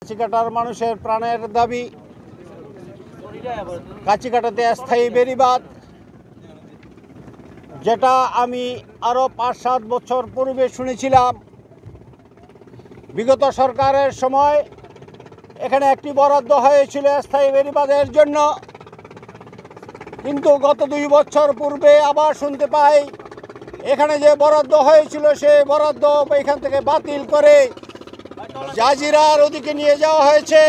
কাছিকাটার মানুষের প্রাণের দাবি কাছিকাটাতে স্থায়ী বেড়িবাঁধ, যেটা আমি আরও ৫-৭ বছর পূর্বে শুনেছিলাম। বিগত সরকারের সময় এখানে একটি বরাদ্দ হয়েছিল স্থায়ী বেড়িবাঁধের জন্য, কিন্তু গত ২ বছর পূর্বে আবার শুনতে পাই এখানে যে বরাদ্দ হয়েছিল সে বরাদ্দ এখান থেকে বাতিল করে জাজিরার ওদিকে নিয়ে যাওয়া হয়েছে।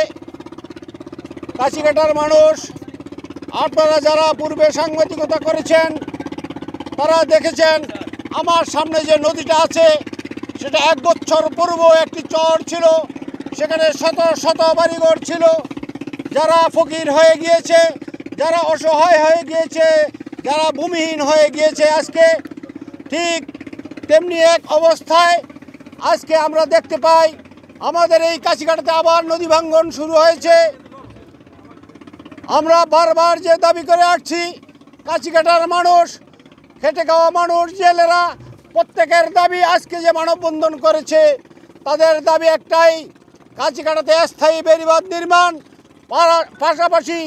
কাছিকাটার মানুষ, আপনারা যারা পূর্বে সাংবাদিকতা করেছেন তারা দেখেছেন আমার সামনে যে নদীটা আছে সেটা ১ বছর পূর্বে একটি চর ছিল, সেখানে শত শত বাড়িঘর ছিল। যারা ফকির হয়ে গিয়েছে, যারা অসহায় হয়ে গিয়েছে, যারা ভূমিহীন হয়ে গিয়েছে, আজকে ঠিক তেমনি এক অবস্থায় আজকে আমরা দেখতে পাই আমাদের এই কাছিকাটাতে আবার নদী ভাঙ্গন শুরু হয়েছে। আমরা বারবার যে দাবি করে আসছি, কাছিকাটার মানুষ, খেটে খাওয়া মানুষ, জেলেরা, প্রত্যেকের দাবি আজকে যে মানববন্ধন করেছে তাদের দাবি একটাই, কাছিকাটাতে স্থায়ী বেড়িবাঁধ নির্মাণ, পাশাপাশি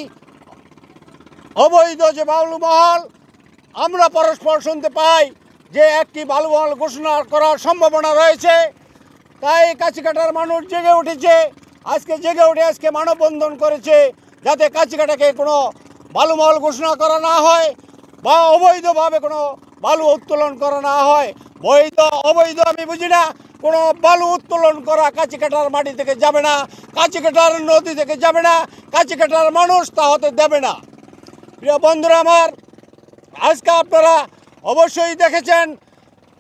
অবৈধ যে বালুমহল, আমরা পরস্পর শুনতে পাই যে একটি বালুমহল ঘোষণা করার সম্ভাবনা রয়েছে। তাই কাছিকাটার মানুষ জেগে উঠেছে, জেগে উঠে আজকে মানববন্ধন করেছে যাতে কাছিকাটাকে কোনো বালুমহল ঘোষণা করা না হয় বা অবৈধভাবে কোনো বালু উত্তোলন করা না হয়। বৈধ অবৈধ আমি বুঝি না, কোনো বালু উত্তোলন করা কাছিকাটার মাটি থেকে যাবে না, কাছিকাটার নদী থেকে যাবে না, কাছিকাটার মানুষ তা হতে দেবে না। প্রিয় বন্ধুরা আমার, আজকে আপনারা অবশ্যই দেখেছেন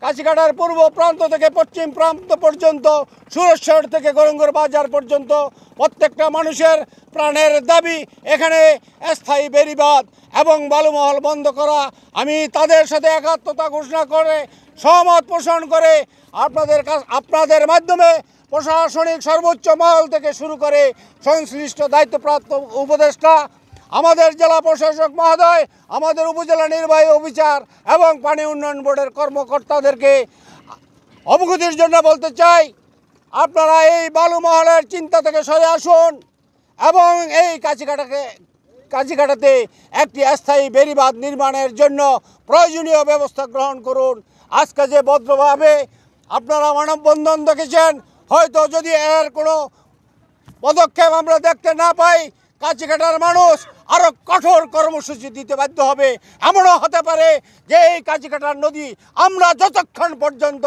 কাছিকাটার পূর্ব প্রান্ত থেকে পশ্চিম প্রান্ত পর্যন্ত, সুরেশ্বর থেকে গরঙ্গর বাজার পর্যন্ত প্রত্যেকটা মানুষের প্রাণের দাবি এখানে স্থায়ী বেড়িবাঁধ এবং বালুমহল বন্ধ করা। আমি তাদের সাথে একাত্মতা ঘোষণা করে সহমত পোষণ করে আপনাদের মাধ্যমে প্রশাসনিক সর্বোচ্চ মহল থেকে শুরু করে সংশ্লিষ্ট দায়িত্বপ্রাপ্ত উপদেষ্টা, আমাদের জেলা প্রশাসক মহোদয়, আমাদের উপজেলা নির্বাহী অফিসার এবং পানি উন্নয়ন বোর্ডের কর্মকর্তাদেরকে অবগতির জন্য বলতে চাই, আপনারা এই বালুমহলের চিন্তা থেকে সরে আসুন এবং এই কাছিকাটাতে একটি স্থায়ী বেড়িবাঁধ নির্মাণের জন্য প্রয়োজনীয় ব্যবস্থা গ্রহণ করুন। আজকে যে ভদ্রভাবে আপনারা মানববন্ধন দেখেছেন, হয়তো যদি এর কোনো পদক্ষেপ আমরা দেখতে না পাই, কাছিকাটার মানুষ আরও কঠোর কর্মসূচি দিতে বাধ্য হবে। এমনও হতে পারে যে এই কাছিকাটার নদী আমরা যতক্ষণ পর্যন্ত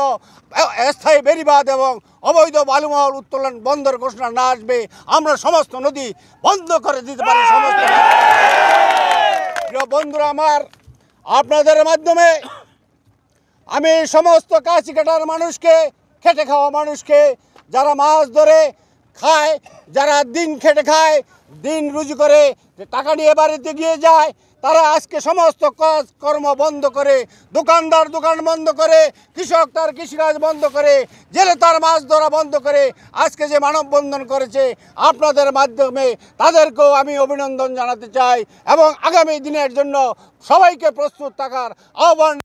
স্থায়ী বেড়িবাঁধ এবং অবৈধ বালুমহল উত্তোলন বন্ধের ঘোষণা না আসবে, আমরা সমস্ত নদী বন্ধ করে দিতে পারি। প্রিয় বন্ধুরা আমার, আপনাদের মাধ্যমে আমি সমস্ত কাছিকাটার মানুষকে, খেটে খাওয়া মানুষকে, যারা মাছ ধরে খায়, যারা দিন খেটে খায়, দিন রুজি করে টাকা নিয়ে বাড়িতে গিয়ে যায়, তারা আজকে সমস্ত কাজ কর্ম বন্ধ করে, দোকানদার দোকান বন্ধ করে, কৃষক তার কৃষিকাজ বন্ধ করে, জেলে তার মাছ ধরা বন্ধ করে আজকে যে মানববন্ধন করেছে, আপনাদের মাধ্যমে তাদেরকেও আমি অভিনন্দন জানাতে চাই এবং আগামী দিনের জন্য সবাইকে প্রস্তুত থাকার আহ্বান